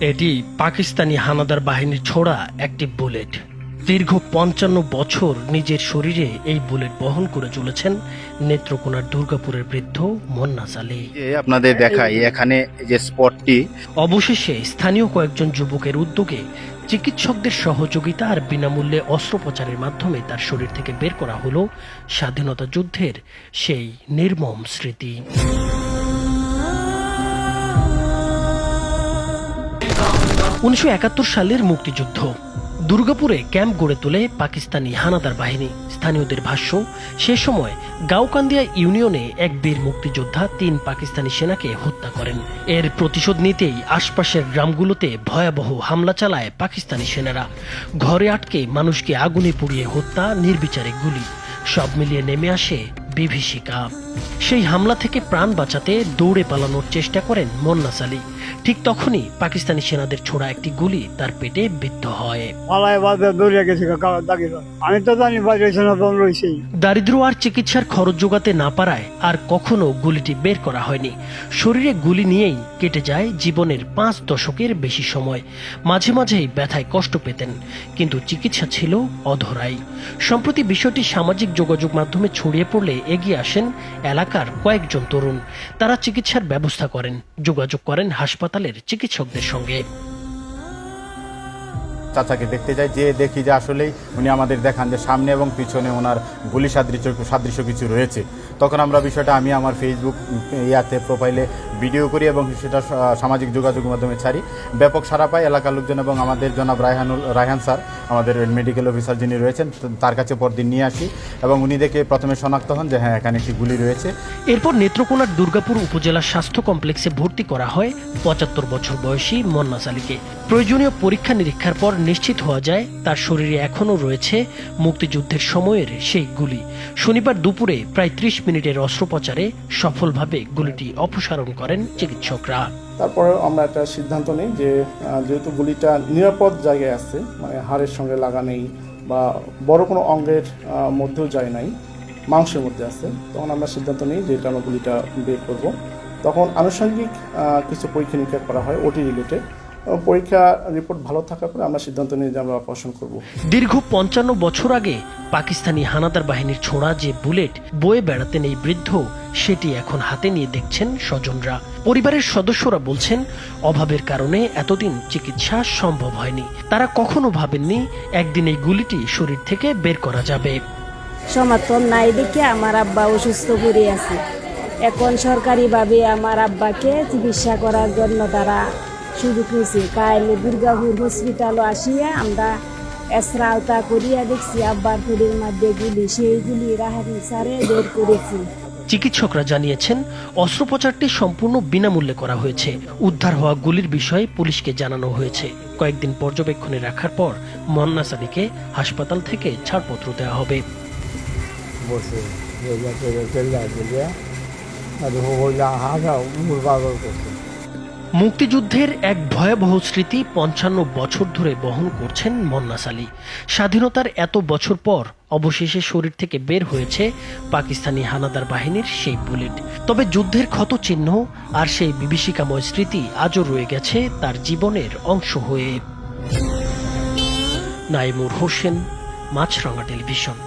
এটি পাকিস্তানি হানাদার বাহিনীর ছোড়া একটি বুলেট। দীর্ঘ ৫৫ বছর নিজের শরীরে এই বুলেট বহন করে চলেছেন নেত্রকোনার দুর্গাপুরের বৃদ্ধ মন্নাস আলী। আপনাদের দেখাই এখানে যে স্পটটি, অবশেষে স্থানীয় কয়েকজন যুবকের উদ্যোগে চিকিৎসকদের সহযোগিতা আর বিনামূল্যে অস্ত্রোপচারের মাধ্যমে তার শরীর থেকে বের করা হলো স্বাধীনতা যুদ্ধের সেই নির্মম স্মৃতি। ১৯৭১ সালের মুক্তিযুদ্ধ। দুর্গাপুরে ক্যাম্প গড়ে তোলে পাকিস্তানি হানাদার বাহিনী। স্থানীয়দের ভাষ্য, সে সময় গাওকান্দিয়া ইউনিয়নে এক বীর মুক্তিযোদ্ধা ৩ পাকিস্তানি সেনাকে হত্যা করেন। এর প্রতিশোধ নিতেই আশপাশের গ্রামগুলোতে ভয়াবহ হামলা চালায় পাকিস্তানি সেনারা। ঘরে আটকে মানুষকে আগুনে পুড়িয়ে হত্যা, নির্বিচারে গুলি, সব মিলিয়ে নেমে আসে বিভীষিকা। সেই হামলা থেকে প্রাণ বাঁচাতে দৌড়ে পালানোর চেষ্টা করেন মন্নাস আলী। ঠিক তখনই পাকিস্তানি সেনাদের ছোড়া একটি গুলি তার পেটে বিদ্ধ হয়। দারিদ্র আর চিকিৎসার খরচ জোগাতে না পারায় আর কখনো গুলিটি বের করা হয়নি। শরীরে গুলি নিয়েই কেটে যায় জীবনের ৫ দশকের বেশি সময়। মাঝে মাঝেই ব্যথায় কষ্ট পেতেন, কিন্তু চিকিৎসা ছিল অধরাই। সম্প্রতি বিষয়টি সামাজিক যোগাযোগ মাধ্যমে ছড়িয়ে পড়লে এগিয়ে আসেন এলাকার কয়েকজন তরুণ। তারা চিকিৎসার ব্যবস্থা করেন, যোগাযোগ করেন হাসপাতালের চিকিৎসকদের সঙ্গে। চাচাকে দেখতে যাই, যে দেখি যে আসলেই উনি আমাদের দেখান যে সামনে এবং পিছনে ওনার গুলি সাদৃশ্য কিছু রয়েছে। তখন আমরা বিষয়টা আমি আমার ফেসবুক প্রোফাইলে ভিডিও করি এবং সেটা সামাজিক যোগাযোগ মাধ্যমে ছাড়ি। ব্যাপক সাড়া পায় এলাকার লোকজন এবং আমাদের জনাব রায়হান স্যার, আমাদের মেডিকেল অফিসার যিনি রয়েছেন, তার কাছে পরদিন নিয়ে আসি এবং উনি দেখে প্রথমে শনাক্ত হন যে হ্যাঁ, এখানে একটি গুলি রয়েছে। এরপর নেত্রকোনার দুর্গাপুর উপজেলা স্বাস্থ্য কমপ্লেক্সে ভর্তি করা হয় ৭৫ বছর বয়সী মন্নাস আলীকে। প্রয়োজনীয় পরীক্ষা নিরীক্ষার পর নিশ্চিত হওয়া যায় তার শরীরে এখনও রয়েছে মুক্তিযুদ্ধের সময়ের সেই গুলি। শনিবার দুপুরে প্রায় ৩০ মিনিটের অস্ত্রোপচারে সফলভাবে গুলিটি অপসারণ করেন চিকিৎসকরা। তারপরে আমরা একটা সিদ্ধান্ত নিই যে যেহেতু গুলিটা নিরাপদ জায়গায় আছে, মানে হাড়ের সঙ্গে লাগা নেই বা বড় কোনো অঙ্গের মধ্যেও যায় নাই, মাংসের মধ্যে আছে, তখন আমরা সিদ্ধান্ত নিই যে এটা আমরা গুলিটা বের করব। তখন আনুষঙ্গিক কিছু পরীক্ষা নিরীক্ষা করা হয় ওটি রিলেটেড। পরীক্ষা রিপোর্ট ভালো থাকার পরে আমরা সিদ্ধান্ত নিই যে আমরা অপারেশন করব। দীর্ঘ ৫৫ বছর আগে পাকিস্তানি হানাদার বাহিনীর ছোড়া যে বুলেট বয়ে বেড়াতেন এই বৃদ্ধ, সেটি এখন হাতে নিয়ে দেখছেন স্বজনরা। পরিবারের সদস্যরা বলছেন, অভাবের কারণে এতদিন চিকিৎসা সম্ভব হয়নি। তারা কখনো ভাবেননি একদিন এই গুলিটি শরীর থেকে বের করা যাবে। সমর্থন নাই দেখে আমার আব্বা অসুস্থ পড়ে আছে। এখন সরকারিভাবে আমার আব্বাকে চিকিৎসা করার জন্য তারা সুযোগ নিয়েছে। কাইলে দুর্গাপুর হসপিটালও আসিয়া আমরা এসরাওতা করিয়া দেখছি আব্বার পেটের মধ্যে গুলি, সেই গুলি রাহানি সারে বের করেছি। চিকিৎসকরা জানিয়েছেন, অস্ত্রোপচারটি সম্পূর্ণ বিনামূল্যে করা হয়েছে। উদ্ধার হওয়া গুলির বিষয়ে পুলিশকে জানানো হয়েছে। কয়েকদিন পর্যবেক্ষণে রাখার পর মন্নাস আলীকে হাসপাতাল থেকে ছাড়পত্র দেওয়া হবে। মুক্তিযুদ্ধের এক ভয়াবহ স্মৃতি ৫৫ বছর ধরে বহন করছেন মন্নাস আলী। স্বাধীনতার এত বছর পর অবশেষে শরীর থেকে বের হয়েছে পাকিস্তানি হানাদার বাহিনীর সেই বুলেট। তবে যুদ্ধের ক্ষত চিহ্ন আর সেই বিভীষিকাময় স্মৃতি আজও রয়ে গেছে তার জীবনের অংশ হয়ে। নাইমুর হোসেন, মাছরাঙা টেলিভিশন।